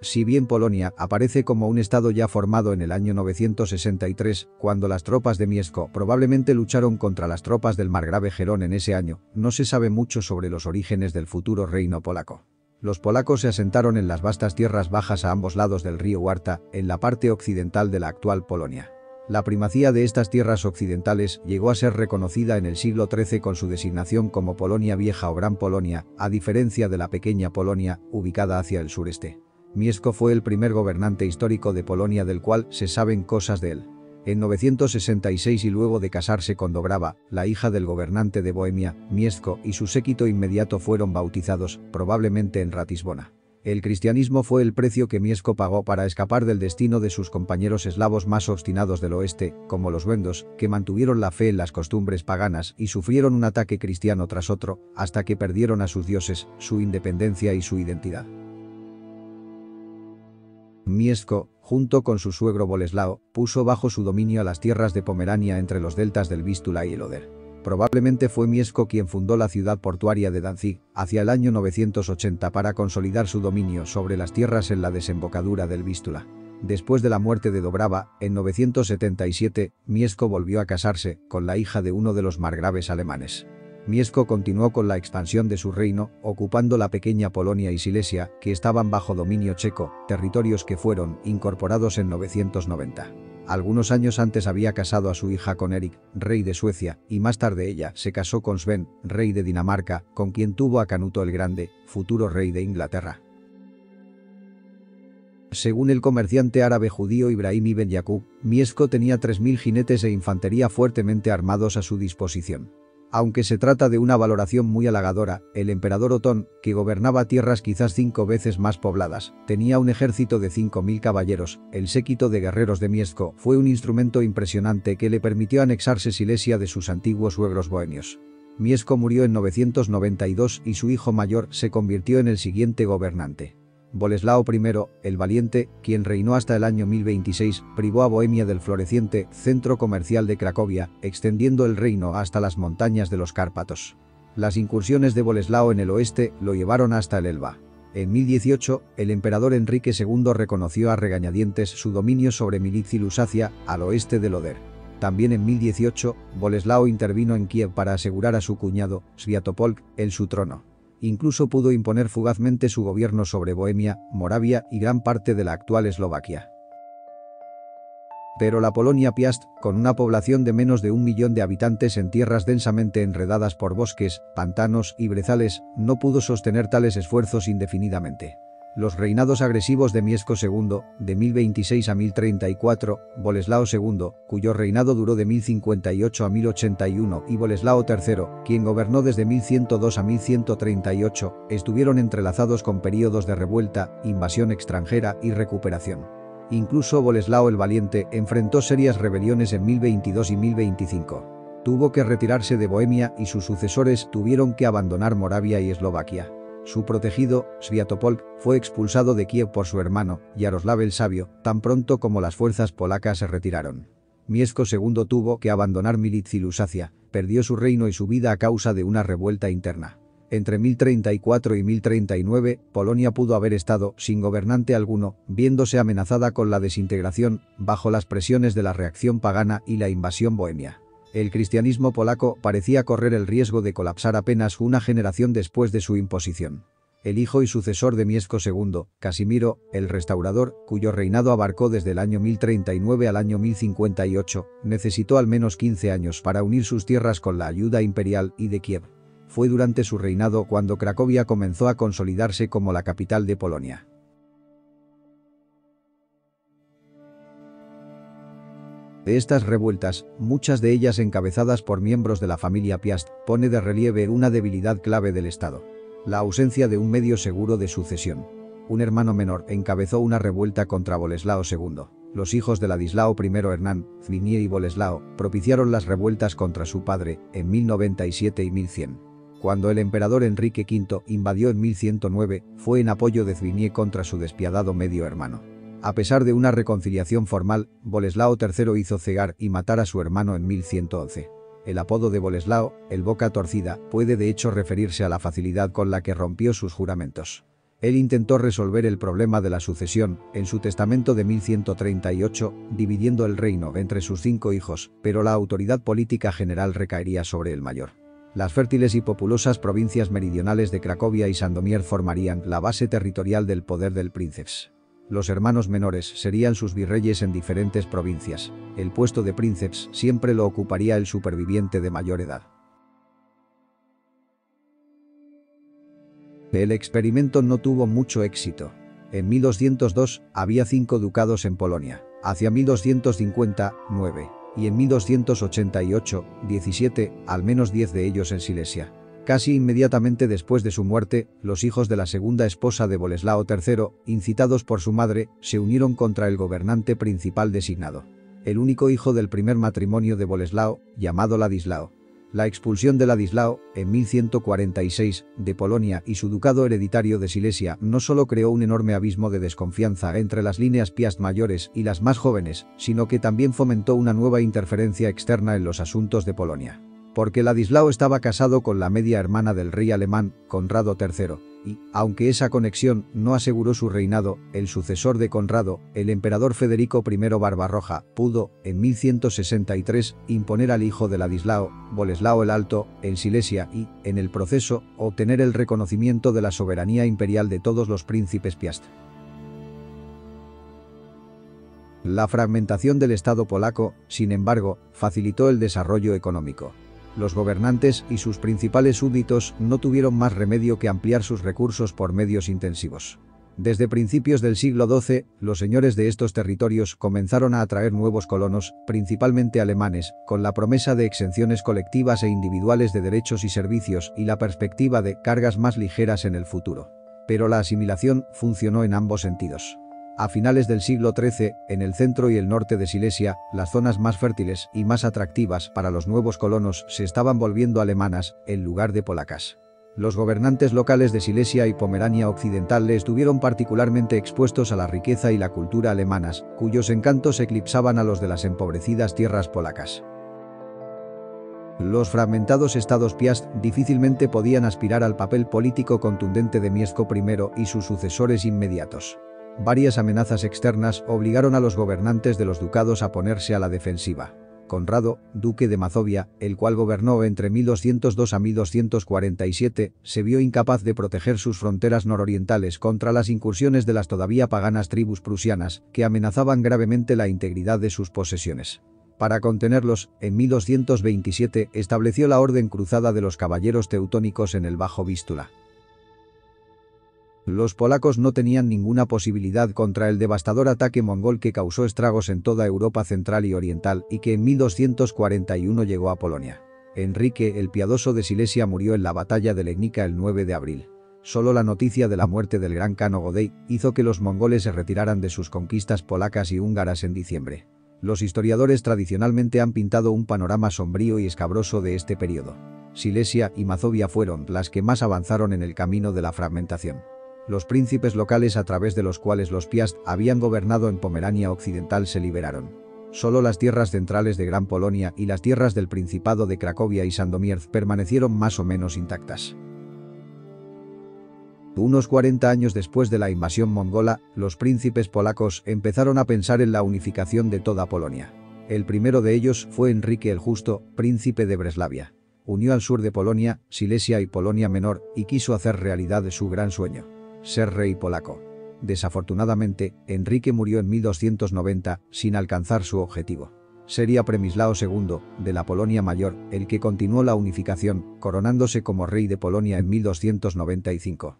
Si bien Polonia aparece como un estado ya formado en el año 963, cuando las tropas de Mieszko probablemente lucharon contra las tropas del margrave Herón en ese año, no se sabe mucho sobre los orígenes del futuro reino polaco. Los polacos se asentaron en las vastas tierras bajas a ambos lados del río Warta, en la parte occidental de la actual Polonia. La primacía de estas tierras occidentales llegó a ser reconocida en el siglo XIII con su designación como Polonia Vieja o Gran Polonia, a diferencia de la pequeña Polonia, ubicada hacia el sureste. Mieszko fue el primer gobernante histórico de Polonia del cual se saben cosas de él. En 966 y luego de casarse con Dobrawa, la hija del gobernante de Bohemia, Mieszko y su séquito inmediato fueron bautizados, probablemente en Ratisbona. El cristianismo fue el precio que Mieszko pagó para escapar del destino de sus compañeros eslavos más obstinados del oeste, como los wendos, que mantuvieron la fe en las costumbres paganas y sufrieron un ataque cristiano tras otro, hasta que perdieron a sus dioses, su independencia y su identidad. Mieszko, junto con su suegro Boleslao, puso bajo su dominio a las tierras de Pomerania entre los deltas del Vístula y el Oder. Probablemente fue Mieszko quien fundó la ciudad portuaria de Danzig, hacia el año 980 para consolidar su dominio sobre las tierras en la desembocadura del Vístula. Después de la muerte de Dobrawa, en 977, Mieszko volvió a casarse con la hija de uno de los margraves alemanes. Mieszko continuó con la expansión de su reino, ocupando la pequeña Polonia y Silesia, que estaban bajo dominio checo, territorios que fueron incorporados en 990. Algunos años antes había casado a su hija con Erik, rey de Suecia, y más tarde ella se casó con Sven, rey de Dinamarca, con quien tuvo a Canuto el Grande, futuro rey de Inglaterra. Según el comerciante árabe judío Ibrahim ibn Yaqub, Mieszko tenía 3000 jinetes e infantería fuertemente armados a su disposición. Aunque se trata de una valoración muy halagadora, el emperador Otón, que gobernaba tierras quizás 5 veces más pobladas, tenía un ejército de 5000 caballeros. El séquito de guerreros de Mieszko fue un instrumento impresionante que le permitió anexarse Silesia de sus antiguos suegros bohemios. Mieszko murió en 992 y su hijo mayor se convirtió en el siguiente gobernante. Boleslao I, el Valiente, quien reinó hasta el año 1026, privó a Bohemia del floreciente centro comercial de Cracovia, extendiendo el reino hasta las montañas de los Cárpatos. Las incursiones de Boleslao en el oeste lo llevaron hasta el Elba. En 1018, el emperador Enrique II reconoció a regañadientes su dominio sobre Milic y Lusacia, al oeste del Oder. También en 1018, Boleslao intervino en Kiev para asegurar a su cuñado, Sviatopolk, su trono. Incluso pudo imponer fugazmente su gobierno sobre Bohemia, Moravia y gran parte de la actual Eslovaquia. Pero la Polonia Piast, con una población de menos de 1 millón de habitantes en tierras densamente enredadas por bosques, pantanos y brezales, no pudo sostener tales esfuerzos indefinidamente. Los reinados agresivos de Mieszko II, de 1026 a 1034, Boleslao II, cuyo reinado duró de 1058 a 1081, y Boleslao III, quien gobernó desde 1102 a 1138, estuvieron entrelazados con períodos de revuelta, invasión extranjera y recuperación. Incluso Boleslao el Valiente enfrentó serias rebeliones en 1022 y 1025. Tuvo que retirarse de Bohemia y sus sucesores tuvieron que abandonar Moravia y Eslovaquia. Su protegido, Sviatopolk, fue expulsado de Kiev por su hermano, Yaroslav el Sabio, tan pronto como las fuerzas polacas se retiraron. Mieszko II tuvo que abandonar Milic y Lusacia, perdió su reino y su vida a causa de una revuelta interna. Entre 1034 y 1039, Polonia pudo haber estado sin gobernante alguno, viéndose amenazada con la desintegración, bajo las presiones de la reacción pagana y la invasión bohemia. El cristianismo polaco parecía correr el riesgo de colapsar apenas una generación después de su imposición. El hijo y sucesor de Mieszko II, Casimiro, el restaurador, cuyo reinado abarcó desde el año 1039 al año 1058, necesitó al menos 15 años para unir sus tierras con la ayuda imperial y de Kiev. Fue durante su reinado cuando Cracovia comenzó a consolidarse como la capital de Polonia. De estas revueltas, muchas de ellas encabezadas por miembros de la familia Piast, pone de relieve una debilidad clave del Estado: la ausencia de un medio seguro de sucesión. Un hermano menor encabezó una revuelta contra Boleslao II. Los hijos de Ladislao I Hernán, Zbigniew y Boleslao, propiciaron las revueltas contra su padre en 1097 y 1100. Cuando el emperador Enrique V invadió en 1109, fue en apoyo de Zbigniew contra su despiadado medio hermano. A pesar de una reconciliación formal, Boleslao III hizo cegar y matar a su hermano en 1111. El apodo de Boleslao, el boca torcida, puede de hecho referirse a la facilidad con la que rompió sus juramentos. Él intentó resolver el problema de la sucesión en su testamento de 1138, dividiendo el reino entre sus 5 hijos, pero la autoridad política general recaería sobre el mayor. Las fértiles y populosas provincias meridionales de Cracovia y Sandomierz formarían la base territorial del poder del princeps. Los hermanos menores serían sus virreyes en diferentes provincias. El puesto de princeps siempre lo ocuparía el superviviente de mayor edad. El experimento no tuvo mucho éxito. En 1202 había 5 ducados en Polonia, hacia 1250, 9, y en 1288, 17, al menos 10 de ellos en Silesia. Casi inmediatamente después de su muerte, los hijos de la segunda esposa de Boleslao III, incitados por su madre, se unieron contra el gobernante principal designado. El único hijo del primer matrimonio de Boleslao, llamado Ladislao. La expulsión de Ladislao, en 1146, de Polonia y su ducado hereditario de Silesia no solo creó un enorme abismo de desconfianza entre las líneas Piast mayores y las más jóvenes, sino que también fomentó una nueva interferencia externa en los asuntos de Polonia. Porque Ladislao estaba casado con la media hermana del rey alemán, Conrado III, y, aunque esa conexión no aseguró su reinado, el sucesor de Conrado, el emperador Federico I Barbarroja, pudo, en 1163, imponer al hijo de Ladislao, Boleslao el Alto, en Silesia y, en el proceso, obtener el reconocimiento de la soberanía imperial de todos los príncipes Piast. La fragmentación del Estado polaco, sin embargo, facilitó el desarrollo económico. Los gobernantes y sus principales súbditos no tuvieron más remedio que ampliar sus recursos por medios intensivos. Desde principios del siglo XII, los señores de estos territorios comenzaron a atraer nuevos colonos, principalmente alemanes, con la promesa de exenciones colectivas e individuales de derechos y servicios y la perspectiva de cargas más ligeras en el futuro. Pero la asimilación funcionó en ambos sentidos. A finales del siglo XIII, en el centro y el norte de Silesia, las zonas más fértiles y más atractivas para los nuevos colonos se estaban volviendo alemanas, en lugar de polacas. Los gobernantes locales de Silesia y Pomerania Occidental estuvieron particularmente expuestos a la riqueza y la cultura alemanas, cuyos encantos eclipsaban a los de las empobrecidas tierras polacas. Los fragmentados estados Piast difícilmente podían aspirar al papel político contundente de Mieszko I y sus sucesores inmediatos. Varias amenazas externas obligaron a los gobernantes de los ducados a ponerse a la defensiva. Conrado, duque de Mazovia, el cual gobernó entre 1202 a 1247, se vio incapaz de proteger sus fronteras nororientales contra las incursiones de las todavía paganas tribus prusianas, que amenazaban gravemente la integridad de sus posesiones. Para contenerlos, en 1227 estableció la Orden Cruzada de los Caballeros Teutónicos en el Bajo Vístula. Los polacos no tenían ninguna posibilidad contra el devastador ataque mongol que causó estragos en toda Europa central y oriental y que en 1241 llegó a Polonia. Enrique el Piadoso de Silesia murió en la batalla de Legnica el 9 de abril. Solo la noticia de la muerte del gran Kano Godey hizo que los mongoles se retiraran de sus conquistas polacas y húngaras en diciembre. Los historiadores tradicionalmente han pintado un panorama sombrío y escabroso de este periodo. Silesia y Mazovia fueron las que más avanzaron en el camino de la fragmentación. Los príncipes locales a través de los cuales los Piast habían gobernado en Pomerania Occidental se liberaron. Solo las tierras centrales de Gran Polonia y las tierras del Principado de Cracovia y Sandomierz permanecieron más o menos intactas. Unos 40 años después de la invasión mongola, los príncipes polacos empezaron a pensar en la unificación de toda Polonia. El primero de ellos fue Enrique el Justo, príncipe de Breslavia. Unió al sur de Polonia, Silesia y Polonia Menor y quiso hacer realidad su gran sueño: ser rey polaco. Desafortunadamente, Enrique murió en 1290, sin alcanzar su objetivo. Sería Przemyslao II, de la Polonia Mayor, el que continuó la unificación, coronándose como rey de Polonia en 1295.